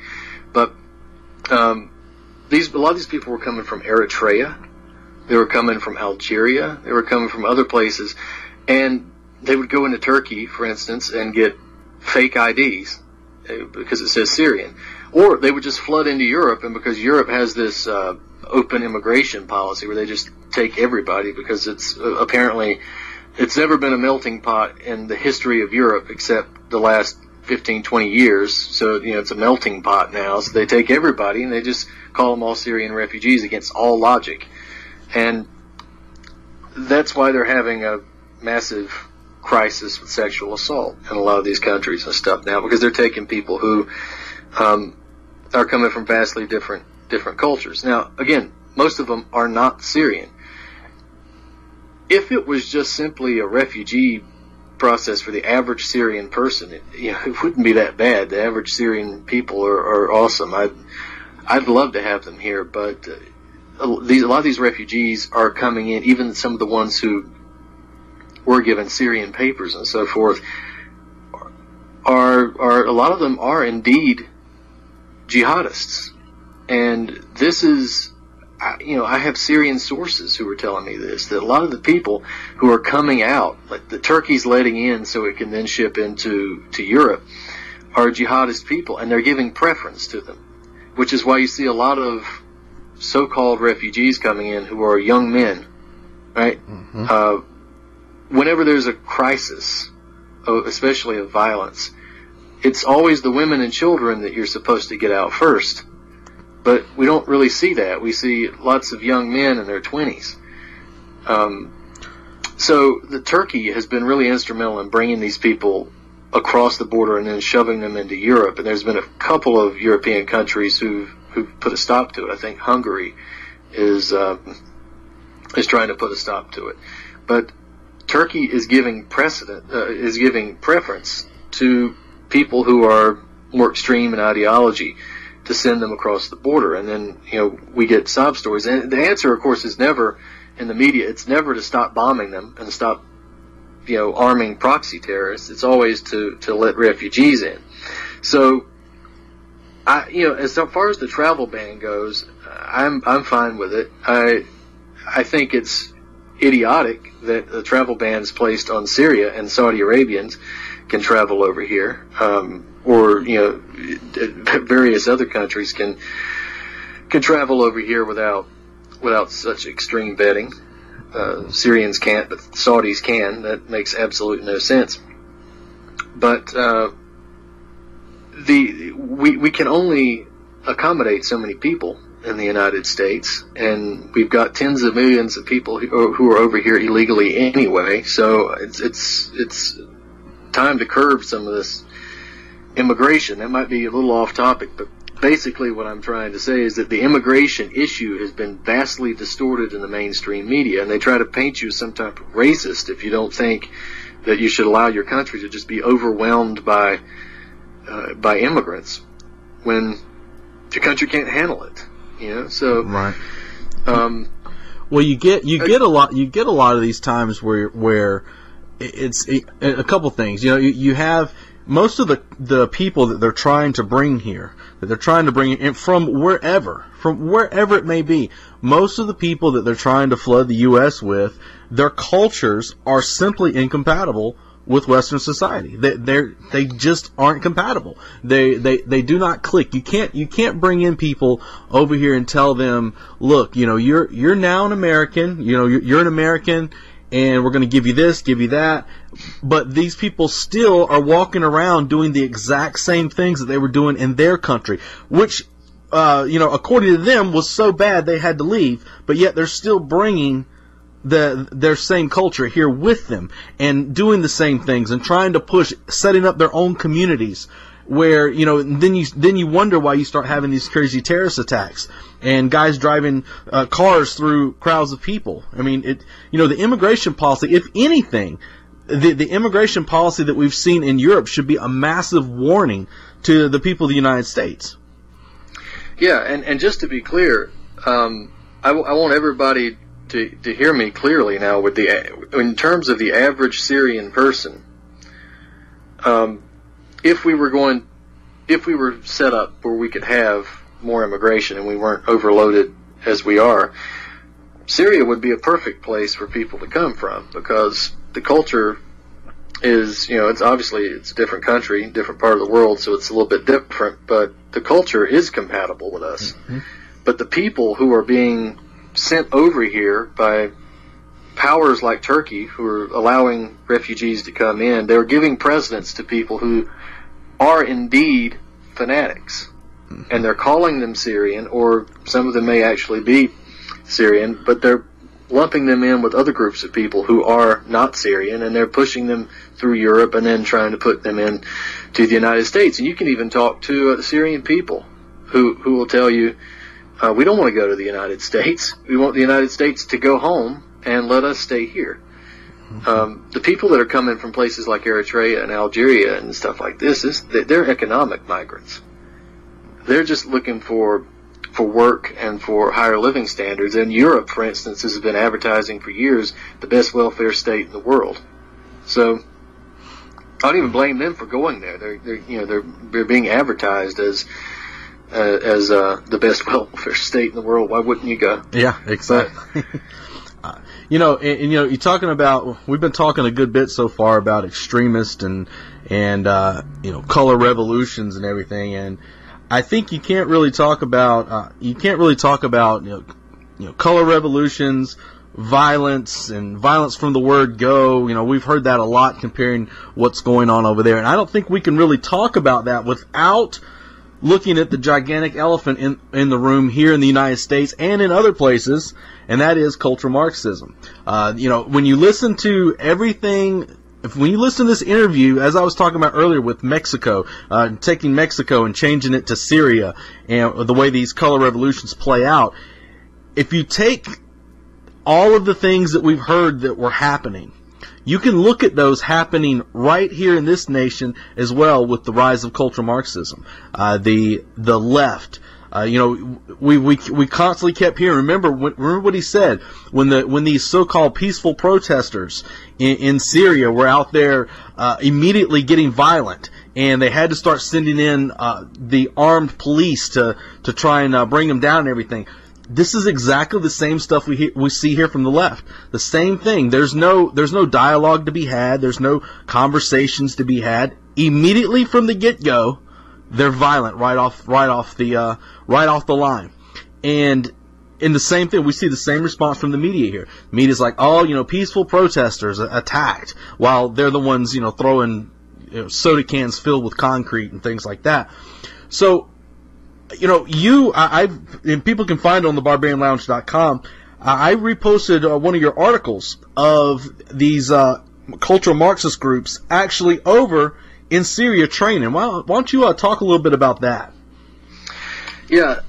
But a lot of these people were coming from Eritrea. They were coming from Algeria. They were coming from other places. And they would go into Turkey, for instance, and get fake IDs because it says Syrian. Or they would just flood into Europe, and because Europe has this open immigration policy where they just take everybody, because it's never been a melting pot in the history of Europe except the last 15, 20 years. So, it's a melting pot now. So they take everybody and they just call them all Syrian refugees against all logic. And that's why they're having a massive crisis with sexual assault in a lot of these countries and stuff now, because they're taking people who are coming from vastly different cultures. Now, again, most of them are not Syrian. If it was just simply a refugee process for the average Syrian person, it wouldn't be that bad. The average Syrian people are awesome. I'd love to have them here, but a lot of these refugees are coming in, even some of the ones who were given Syrian papers and so forth, are a lot of them are indeed jihadists. And this is, I have Syrian sources who are telling me this, that a lot of the people who are coming out, like the Turkey's letting in so it can then ship into Europe, are jihadist people, and they're giving preference to them, which is why you see a lot of so-called refugees coming in who are young men, right? Mm-hmm. Whenever there's a crisis, especially of violence, it's always the women and children that you're supposed to get out first. but we don't really see that. We see lots of young men in their 20s. So the Turkey has been really instrumental in bringing these people across the border and then shoving them into Europe. And there's been a couple of European countries who've put a stop to it. I think Hungary is trying to put a stop to it. But Turkey is giving preference to people who are more extreme in ideology to send them across the border. And then, we get sob stories. And the answer, of course, is never in the media. It's never to stop bombing them and stop, arming proxy terrorists. It's always to let refugees in. So, as far as the travel ban goes, I'm fine with it. I think it's idiotic that the travel ban is placed on Syria and Saudi Arabians can travel over here, or various other countries can travel over here without such extreme vetting. Syrians can't, but Saudis can. That makes absolutely no sense. But we can only accommodate so many people in the United States, and we've got tens of millions of people who are over here illegally anyway. So it's time to curb some of this immigration. That might be a little off topic, but basically what I'm trying to say is that the immigration issue has been vastly distorted in the mainstream media, and they try to paint you as some type of racist if you don't think that you should allow your country to just be overwhelmed by immigrants when your country can't handle it. So right. Well, you get a lot of these times where it's a couple things. You have most of the people that they're trying to bring here, that they're trying to bring in from wherever it may be. Most of the people that they're trying to flood the U.S. with, their cultures are simply incompatible with Western society. They just aren't compatible. They do not click. You can't bring in people over here and tell them, look, you're now an American. You're an American, and we're going to give you this, give you that. But these people still are walking around doing the exact same things that they were doing in their country, which, according to them was so bad they had to leave, but yet they're still bringing their same culture here with them and doing the same things and trying to push, setting up their own communities where, then you wonder why you start having these crazy terrorist attacks and guys driving cars through crowds of people. I mean, the immigration policy, if anything, the immigration policy that we've seen in Europe should be a massive warning to the people of the United States. Yeah, and just to be clear, I want everybody to hear me clearly now. In terms of the average Syrian person, if we were set up where we could have more immigration and we weren't overloaded as we are, Syria would be a perfect place for people to come from, because the culture is, it's obviously it's a different country, different part of the world, so it's a little bit different, but the culture is compatible with us. Mm-hmm. But the people who are being sent over here by powers like Turkey, who are allowing refugees to come in, they're giving precedence to people who are indeed fanatics. And they're calling them Syrian, or some of them may actually be Syrian, but they're lumping them in with other groups of people who are not Syrian, and they're pushing them through Europe and then trying to put them in to the United States. And you can even talk to the Syrian people who will tell you, we don't want to go to the United States. We want the United States to go home and let us stay here. The people that are coming from places like Eritrea and Algeria and stuff like this, they're economic migrants. They're just looking for work and for higher living standards. And Europe, for instance, has been advertising for years the best welfare state in the world. So I don't even blame them for going there. They're being advertised as the best welfare state in the world. Why wouldn't you go? Yeah, exactly. You're talking about, we've been talking a good bit so far about extremists and color revolutions and everything, and I think you can't really talk about color revolutions, violence, and violence from the word go. We've heard that a lot comparing what's going on over there, and I don't think we can really talk about that without looking at the gigantic elephant in the room here in the United States and in other places, and that is cultural Marxism. When you listen to everything, when you listen to this interview, as I was talking about earlier with Mexico, taking Mexico and changing it to Syria, and the way these color revolutions play out, if you take all of the things that we've heard that were happening, you can look at those happening right here in this nation as well with the rise of cultural Marxism. The left, we constantly kept hearing. Remember what he said when these so-called peaceful protesters in Syria were out there immediately getting violent, and they had to start sending in the armed police to try and bring them down and everything. This is exactly the same stuff we see here from the left. The same thing. There's no dialogue to be had. There's no conversations to be had. Immediately from the get-go, they're violent right off the line. And in the same thing, we see the same response from the media here. The media's like, peaceful protesters attacked, while they're the ones, throwing soda cans filled with concrete and things like that. So, and people can find it on the barbarianlounge.com. I reposted one of your articles of these cultural Marxist groups actually over in Syria training. Why don't you talk a little bit about that? Yeah,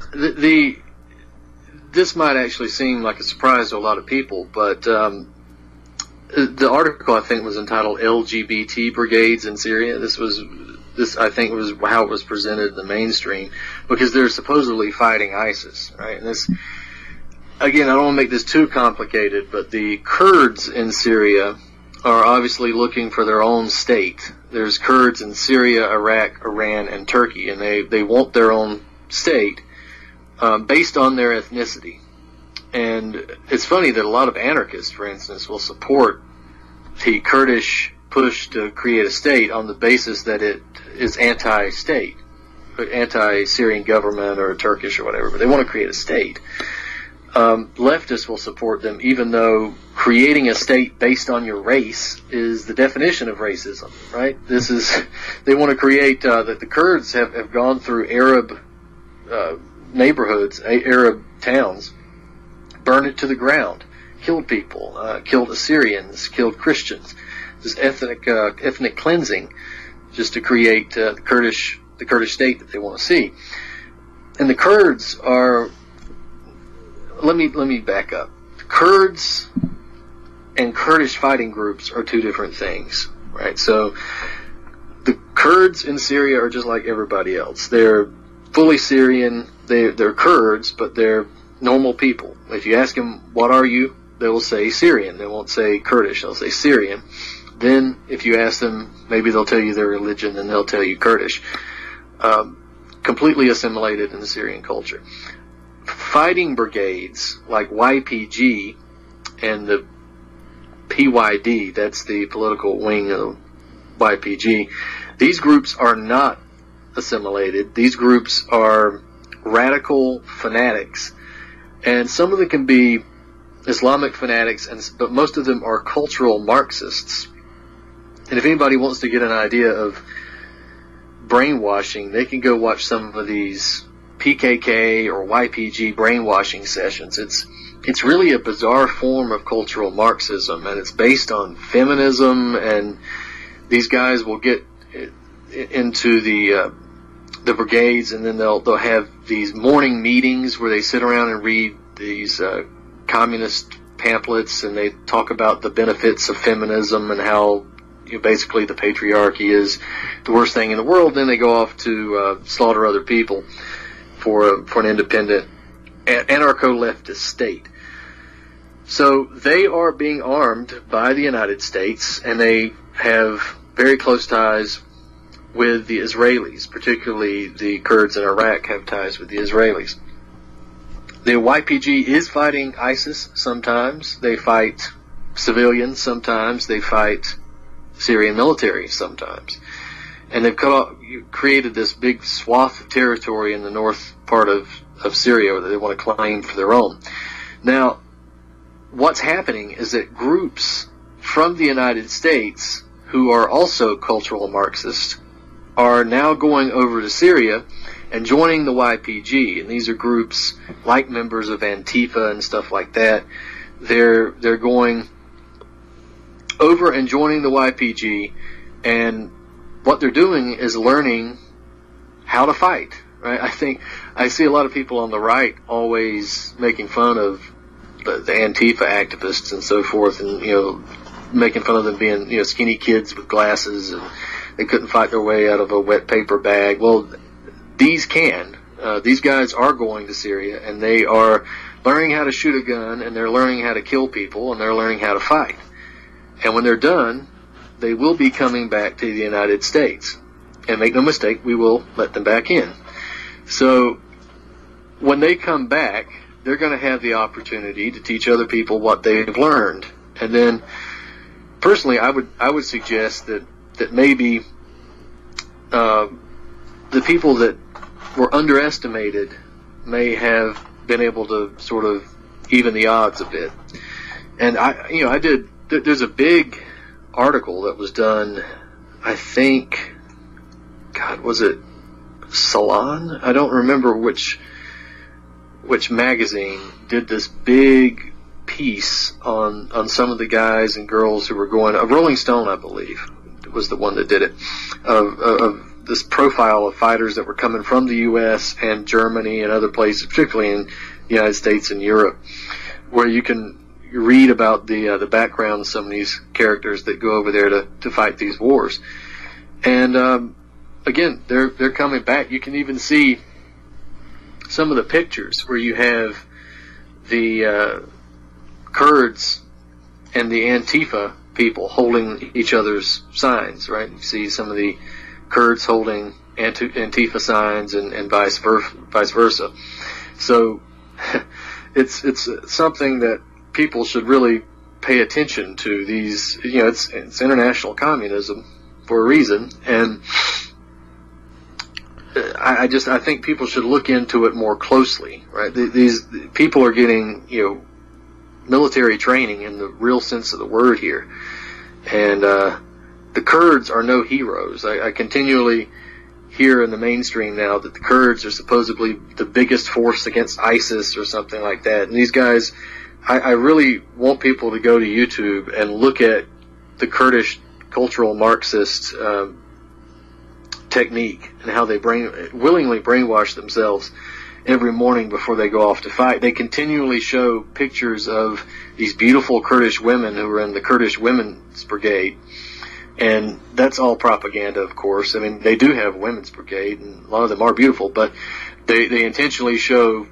this might actually seem like a surprise to a lot of people, but the article, I think, was entitled LGBT Brigades in Syria. This, I think, was how it was presented in the mainstream, because they're supposedly fighting ISIS, right? And this, again, I don't want to make this too complicated, but the Kurds in Syria are obviously looking for their own state. There's Kurds in Syria, Iraq, Iran, and Turkey, and they want their own state based on their ethnicity. And it's funny that a lot of anarchists, for instance, will support the Kurdish push to create a state on the basis that it is anti-state, anti-Syrian government or Turkish or whatever, but they want to create a state. Leftists will support them, even though creating a state based on your race is the definition of racism, right? They want to create, that the Kurds have gone through Arab neighborhoods, Arab towns, burned it to the ground, killed people, killed Assyrians, killed Christians. This ethnic cleansing, just to create the Kurdish state that they want to see. And the Kurds are. Let me back up. Kurds and Kurdish fighting groups are two different things, right? So the Kurds in Syria are just like everybody else. They're fully Syrian. They're Kurds, but they're normal people. If you ask them, "What are you?" they will say Syrian. They won't say Kurdish. They'll say Syrian. Then, if you ask them, maybe they'll tell you their religion, and they'll tell you Kurdish. Completely assimilated in the Syrian culture. Fighting brigades like YPG and the PYD, that's the political wing of YPG, these groups are not assimilated. These groups are radical fanatics. And some of them can be Islamic fanatics, but most of them are cultural Marxists. And if anybody wants to get an idea of brainwashing, they can go watch some of these PKK or YPG brainwashing sessions. It's really a bizarre form of cultural Marxism, and it's based on feminism, and these guys will get into the brigades, and then they'll have these morning meetings where they sit around and read these communist pamphlets, and they talk about the benefits of feminism and how basically the patriarchy is the worst thing in the world. Then they go off to slaughter other people for an independent anarcho-leftist state. So they are being armed by the United States, and they have very close ties with the Israelis, particularly the Kurds in Iraq have ties with the Israelis. The YPG is fighting ISIS sometimes. They fight civilians sometimes. They fight Syrian military sometimes. And they've created this big swath of territory in the north part of Syria that they want to claim for their own. Now, what's happening is that groups from the United States who are also cultural Marxists are now going over to Syria and joining the YPG. And these are groups like members of Antifa and stuff like that. They're going over and joining the YPG, and what they're doing is learning how to fight. Right? I think I see a lot of people on the right always making fun of the Antifa activists and so forth, and making fun of them being skinny kids with glasses and they couldn't fight their way out of a wet paper bag. Well, these can. These guys are going to Syria, and they are learning how to shoot a gun, and they're learning how to kill people, and they're learning how to fight. And when they're done, they will be coming back to the United States. And make no mistake, we will let them back in. So when they come back, they're going to have the opportunity to teach other people what they've learned. And then, personally, I would suggest that maybe the people that were underestimated may have been able to sort of even the odds a bit. And there's a big article that was done, I think, God, was it Salon? I don't remember which magazine did this big piece on some of the guys and girls who were going. Rolling Stone, I believe, was the one that did it, of this profile of fighters that were coming from the U.S. and Germany and other places, particularly in the United States and Europe, where you can read about the background of some of these characters that go over there to fight these wars. And again, they're coming back. You can even see some of the pictures where you have the Kurds and the Antifa people holding each other's signs, right? You see some of the Kurds holding Antifa signs and vice versa. So it's something that people should really pay attention to. These, it's international communism for a reason, and I think people should look into it more closely, right? These people are getting, military training in the real sense of the word here. And the Kurds are no heroes. I continually hear in the mainstream now that the Kurds are supposedly the biggest force against ISIS or something like that. And these guys, I really want people to go to YouTube and look at the Kurdish cultural Marxist technique and how they willingly brainwash themselves every morning before they go off to fight. They continually show pictures of these beautiful Kurdish women who are in the Kurdish Women's Brigade, and that's all propaganda, of course. I mean, they do have a women's brigade, and a lot of them are beautiful, but they intentionally show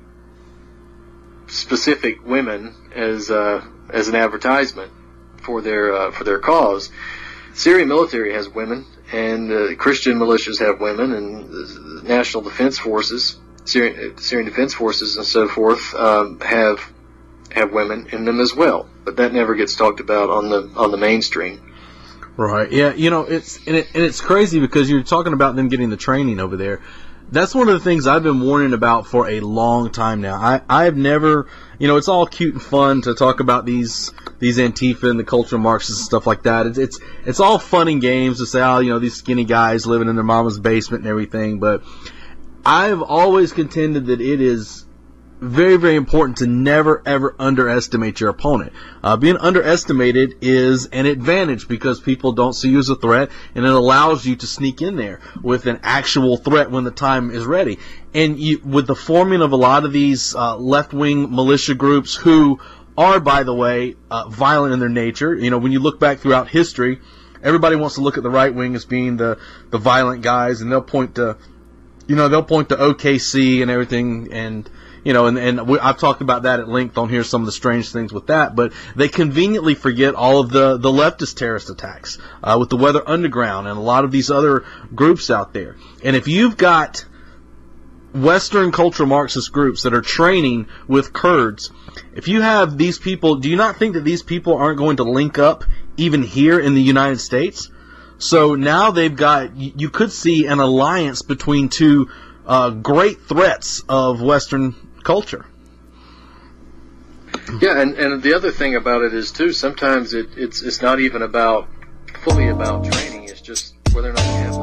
specific women as an advertisement for their cause. Syrian military has women, and Christian militias have women, and the National Defense Forces, Syrian Defense Forces, and so forth have women in them as well. But that never gets talked about on the mainstream. Right. Yeah. It's crazy because you're talking about them getting the training over there. That's one of the things I've been warning about for a long time now. I've never, it's all cute and fun to talk about these Antifa and the cultural Marxists and stuff like that. It's all fun and games to say, these skinny guys living in their mama's basement and everything. But I've always contended that it is very, very important to never, ever underestimate your opponent. Being underestimated is an advantage because people don't see you as a threat, and it allows you to sneak in there with an actual threat when the time is ready. And with the forming of a lot of these left-wing militia groups who are, by the way, violent in their nature. When you look back throughout history, everybody wants to look at the right wing as being the violent guys, and they'll point to OKC and everything, and I've talked about that at length on here, some of the strange things with that, but they conveniently forget all of the leftist terrorist attacks with the Weather Underground and a lot of these other groups out there. And if you've got Western cultural Marxist groups that are training with Kurds, if you have these people, do you not think that these people aren't going to link up even here in the United States? So now you could see an alliance between two great threats of Western culture. Yeah, and the other thing about it is too, sometimes it's not even fully about training. It's just whether or not you have